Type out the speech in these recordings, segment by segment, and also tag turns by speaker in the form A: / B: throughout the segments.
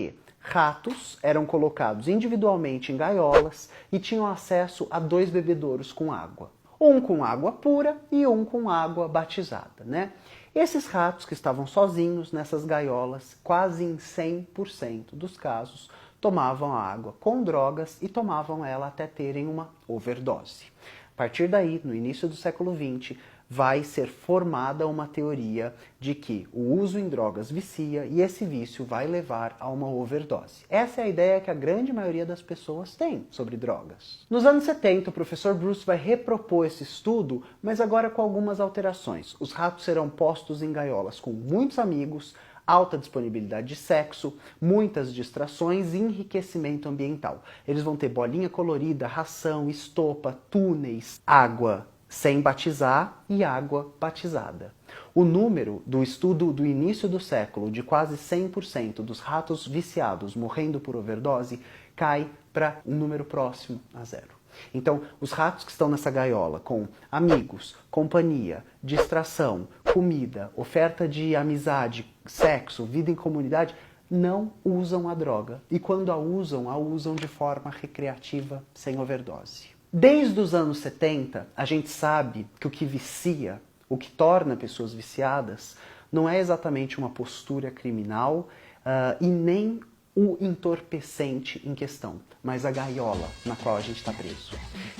A: que ratos eram colocados individualmente em gaiolas e tinham acesso a 2 bebedouros com água. Um com água pura e um com água batizada, né? Esses ratos que estavam sozinhos nessas gaiolas, quase em 100% dos casos, tomavam a água com drogas e tomavam ela até terem uma overdose. A partir daí, no início do século XX, vai ser formada uma teoria de que o uso em drogas vicia e esse vício vai levar a uma overdose. Essa é a ideia que a grande maioria das pessoas tem sobre drogas. Nos anos 70, o professor Bruce vai repropor esse estudo, mas agora com algumas alterações. Os ratos serão postos em gaiolas com muitos amigos, alta disponibilidade de sexo, muitas distrações e enriquecimento ambiental. Eles vão ter bolinha colorida, ração, estopa, túneis, água sem batizar e água batizada. O número do estudo do início do século de quase 100% dos ratos viciados morrendo por overdose cai para um número próximo a 0. Então, os ratos que estão nessa gaiola com amigos, companhia, distração, comida, oferta de amizade, sexo, vida em comunidade, não usam a droga. E quando a usam de forma recreativa, sem overdose. Desde os anos 70, a gente sabe que o que vicia, o que torna pessoas viciadas, não é exatamente uma postura criminal e nem o entorpecente em questão, mas a gaiola na qual a gente está preso.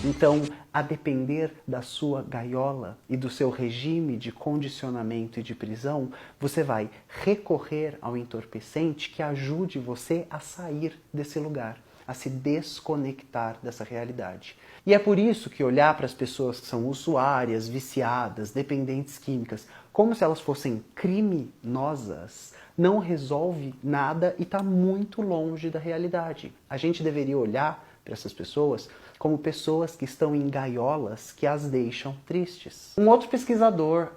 A: Então, a depender da sua gaiola e do seu regime de condicionamento e de prisão, você vai recorrer ao entorpecente que ajude você a sair desse lugar, a se desconectar dessa realidade. E é por isso que olhar para as pessoas que são usuárias, viciadas, dependentes químicas, como se elas fossem criminosas, não resolve nada e está muito longe da realidade. A gente deveria olhar para essas pessoas como pessoas que estão em gaiolas que as deixam tristes. Um outro pesquisador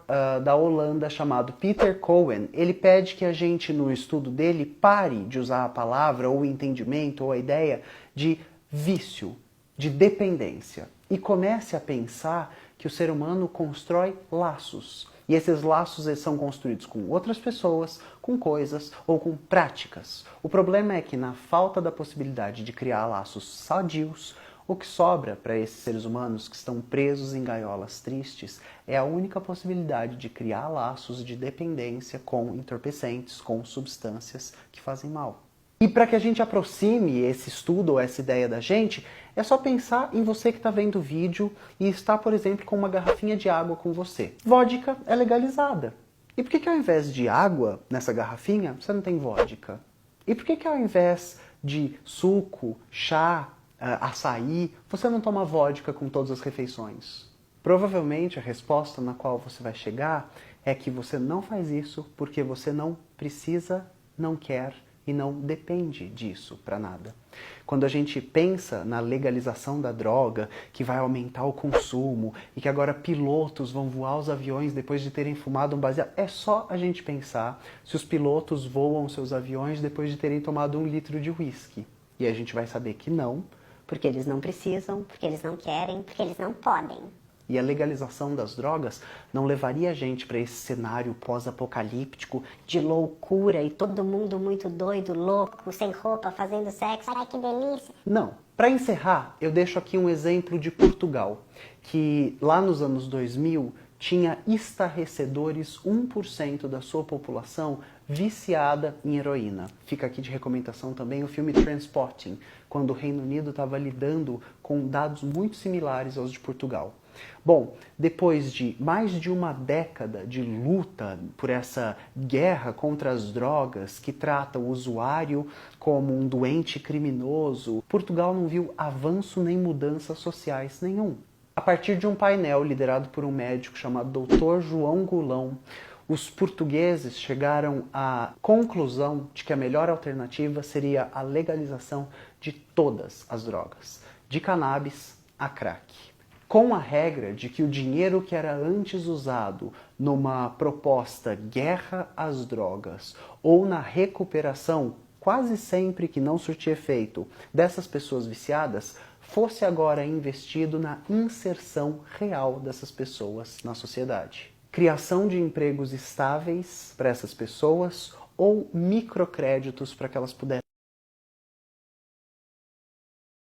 A: da Holanda chamado Peter Cohen, ele pede que a gente, no estudo dele, pare de usar a palavra ou o entendimento ou a ideia de vício, de dependência, e comece a pensar que o ser humano constrói laços. E esses laços eles são construídos com outras pessoas, com coisas ou com práticas. O problema é que na falta da possibilidade de criar laços sadios, o que sobra para esses seres humanos que estão presos em gaiolas tristes é a única possibilidade de criar laços de dependência com entorpecentes, com substâncias que fazem mal. E para que a gente aproxime esse estudo ou essa ideia da gente, é só pensar em você que está vendo o vídeo e está, por exemplo, com uma garrafinha de água com você. Vodka é legalizada. E por que ao invés de água nessa garrafinha, você não tem vodka? E por que ao invés de suco, chá, açaí, você não toma vodka com todas as refeições? Provavelmente a resposta na qual você vai chegar é que você não faz isso porque você não precisa, não quer e não depende disso para nada. Quando a gente pensa na legalização da droga, que vai aumentar o consumo e que agora pilotos vão voar os aviões depois de terem fumado um baseado, é só a gente pensar se os pilotos voam seus aviões depois de terem tomado 1 litro de uísque. E a gente vai saber que não.
B: Porque eles não precisam, porque eles não querem, porque eles não podem.
A: E a legalização das drogas não levaria a gente para esse cenário pós-apocalíptico
B: de loucura e todo mundo muito doido, louco, sem roupa, fazendo sexo. Ai, que delícia!
A: Não. Para encerrar, eu deixo aqui um exemplo de Portugal, que lá nos anos 2000 tinha estarrecedores 1% da sua população viciada em heroína. Fica aqui de recomendação também o filme Trainspotting, quando o Reino Unido estava lidando com dados muito similares aos de Portugal. Bom, depois de mais de uma década de luta por essa guerra contra as drogas que trata o usuário como um doente criminoso, Portugal não viu avanço nem mudanças sociais nenhum. A partir de um painel liderado por um médico chamado Dr. João Gulão, os portugueses chegaram à conclusão de que a melhor alternativa seria a legalização de todas as drogas, de cannabis a crack. Com a regra de que o dinheiro que era antes usado numa proposta guerra às drogas ou na recuperação, quase sempre que não surtia efeito, dessas pessoas viciadas, fosse agora investido na inserção real dessas pessoas na sociedade. Criação de empregos estáveis para essas pessoas ou microcréditos para que elas pudessem